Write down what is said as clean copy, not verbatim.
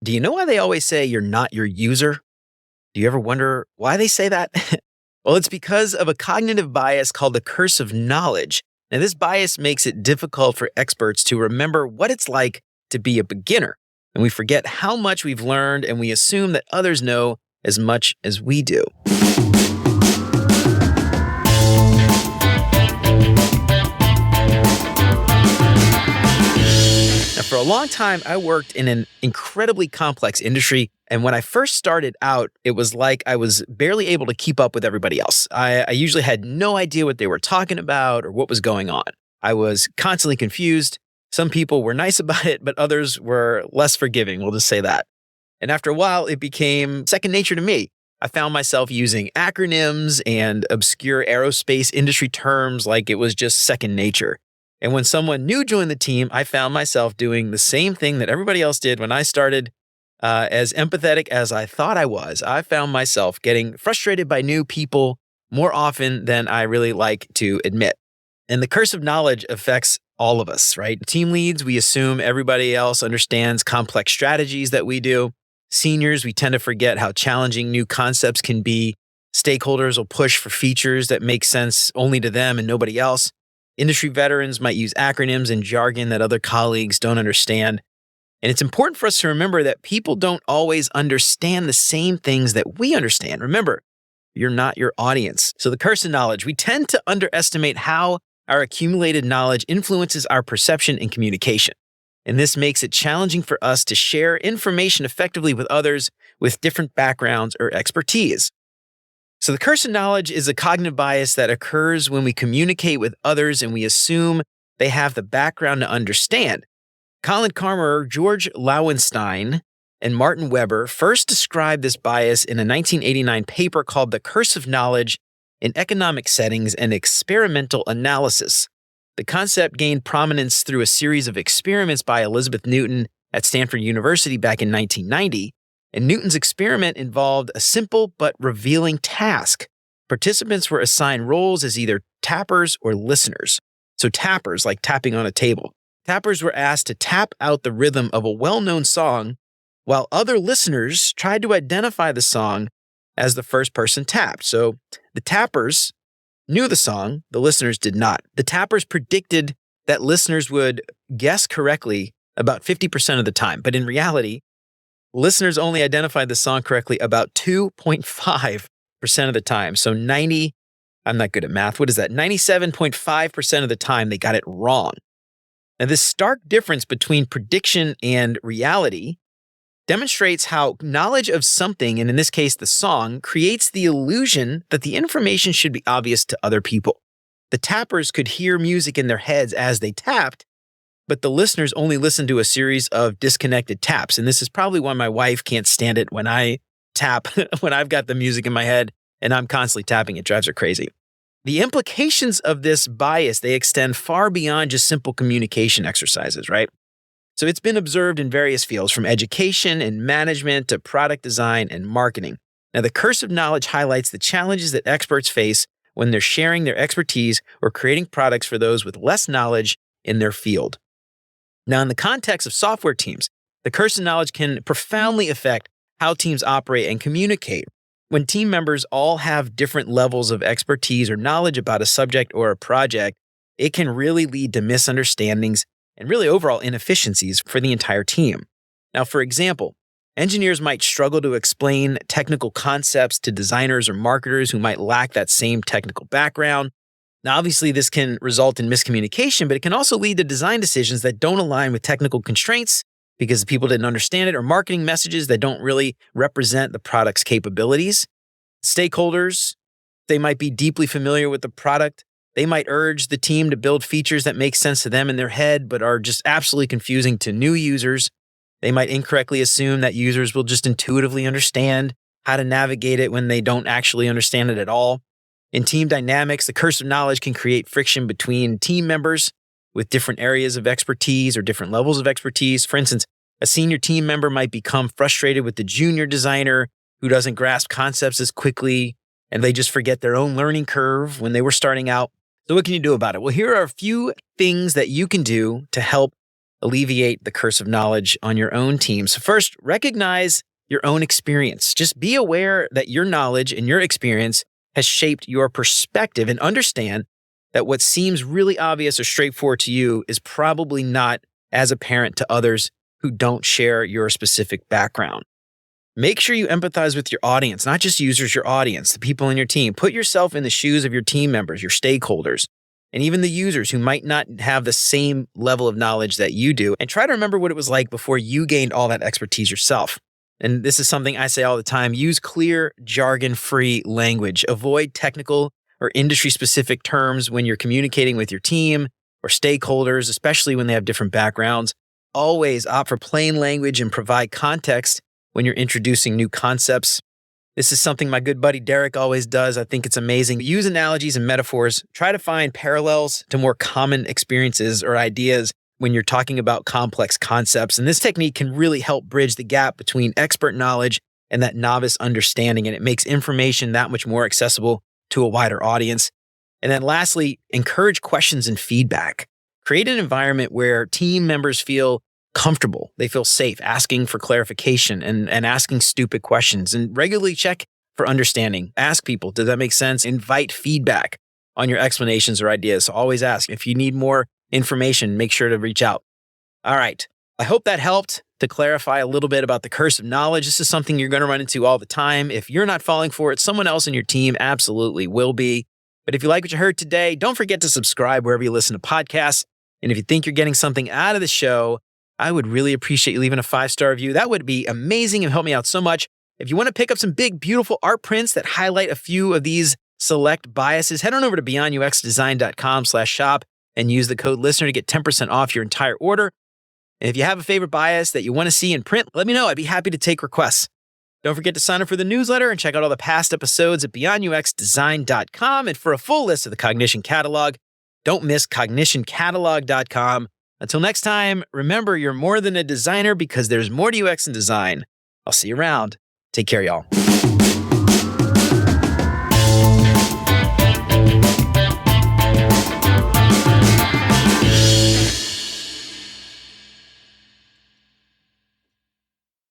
Do you know why they always say you're not your user? Do you ever wonder why they say that? Well, it's because of a cognitive bias called the curse of knowledge. Now, this bias makes it difficult for experts to remember what it's like to be a beginner. And we forget how much we've learned, and we assume that others know as much as we do. Now, for a long time, I worked in an incredibly complex industry. And when I first started out, it was like I was barely able to keep up with everybody else. I usually had no idea what they were talking about or what was going on. I was constantly confused. Some people were nice about it, but others were less forgiving, we'll just say that. And after a while, it became second nature to me. I found myself using acronyms and obscure aerospace industry terms like it was just second nature. And when someone new joined the team, I found myself doing the same thing that everybody else did when I started. As empathetic as I thought I was, I found myself getting frustrated by new people more often than I really like to admit. And the curse of knowledge affects all of us, right? Team leads, we assume everybody else understands complex strategies that we do. Seniors, we tend to forget how challenging new concepts can be. Stakeholders will push for features that make sense only to them and nobody else. Industry veterans might use acronyms and jargon that other colleagues don't understand. And it's important for us to remember that people don't always understand the same things that we understand. Remember, you're not your audience. So the curse of knowledge, we tend to underestimate how our accumulated knowledge influences our perception and communication. And this makes it challenging for us to share information effectively with others with different backgrounds or expertise. So the curse of knowledge is a cognitive bias that occurs when we communicate with others and we assume they have the background to understand. Colin Carmer, George Lowenstein, and Martin Weber first described this bias in a 1989 paper called The Curse of Knowledge in Economic Settings and Experimental Analysis. The concept gained prominence through a series of experiments by Elizabeth Newton at Stanford University back in 1990. And Newton's experiment involved a simple but revealing task. Participants were assigned roles as either tappers or listeners. So tappers, like tapping on a table. Tappers were asked to tap out the rhythm of a well-known song, while other listeners tried to identify the song as the first person tapped. So the tappers knew the song, the listeners did not. The tappers predicted that listeners would guess correctly about 50% of the time, but in reality, listeners only identified the song correctly about 2.5% of the time. So I'm not good at math. What is that? 97.5% of the time they got it wrong. Now, this stark difference between prediction and reality demonstrates how knowledge of something, and in this case, the song, creates the illusion that the information should be obvious to other people. The tappers could hear music in their heads as they tapped, but the listeners only listened to a series of disconnected taps. And this is probably why my wife can't stand it when I tap, when I've got the music in my head and I'm constantly tapping. It drives her crazy. The implications of this bias, they extend far beyond just simple communication exercises, right? So it's been observed in various fields, from education and management to product design and marketing. Now, the curse of knowledge highlights the challenges that experts face when they're sharing their expertise or creating products for those with less knowledge in their field. Now, in the context of software teams, the curse of knowledge can profoundly affect how teams operate and communicate. When team members all have different levels of expertise or knowledge about a subject or a project, it can really lead to misunderstandings and really overall inefficiencies for the entire team. Now, for example, engineers might struggle to explain technical concepts to designers or marketers who might lack that same technical background. Now, obviously, this can result in miscommunication, but it can also lead to design decisions that don't align with technical constraints because people didn't understand it, or marketing messages that don't really represent the product's capabilities. Stakeholders, they might be deeply familiar with the product. They might urge the team to build features that make sense to them in their head, but are just absolutely confusing to new users. They might incorrectly assume that users will just intuitively understand how to navigate it when they don't actually understand it at all. In team dynamics, the curse of knowledge can create friction between team members with different areas of expertise or different levels of expertise. For instance, a senior team member might become frustrated with the junior designer who doesn't grasp concepts as quickly, and they just forget their own learning curve when they were starting out. So what can you do about it? Well, here are a few things that you can do to help alleviate the curse of knowledge on your own team. So first, recognize your own experience. Just be aware that your knowledge and your experience has shaped your perspective, and understand that what seems really obvious or straightforward to you is probably not as apparent to others who don't share your specific background. Make sure you empathize with your audience, not just users, your audience, the people in your team. Put yourself in the shoes of your team members, your stakeholders, and even the users who might not have the same level of knowledge that you do. And try to remember what it was like before you gained all that expertise yourself. And this is something I say all the time: use clear, jargon-free language. Avoid technical or industry-specific terms when you're communicating with your team or stakeholders, especially when they have different backgrounds. Always opt for plain language and provide context when you're introducing new concepts. This is something my good buddy Derek always does. I think it's amazing. Use analogies and metaphors. Try to find parallels to more common experiences or ideas when you're talking about complex concepts. And this technique can really help bridge the gap between expert knowledge and that novice understanding, and it makes information that much more accessible to a wider audience. And then lastly, encourage questions and feedback. Create an environment where team members feel comfortable. They feel safe asking for clarification and asking stupid questions, and regularly check for understanding. Ask people, does that make sense? Invite feedback on your explanations or ideas. So always ask. If you need more information, make sure to reach out. All right. I hope that helped to clarify a little bit about the curse of knowledge. This is something you're going to run into all the time. If you're not falling for it, someone else in your team absolutely will be. But if you like what you heard today, don't forget to subscribe wherever you listen to podcasts. And if you think you're getting something out of the show, I would really appreciate you leaving a 5-star review. That would be amazing and help me out so much. If you want to pick up some big, beautiful art prints that highlight a few of these select biases, head on over to beyonduxdesign.com/shop and use the code LISTENER to get 10% off your entire order. And if you have a favorite bias that you want to see in print, let me know. I'd be happy to take requests. Don't forget to sign up for the newsletter and check out all the past episodes at beyonduxdesign.com. And for a full list of the Cognition Catalog, don't miss cognitioncatalog.com. Until next time, remember, you're more than a designer because there's more to UX and design. I'll see you around. Take care, y'all.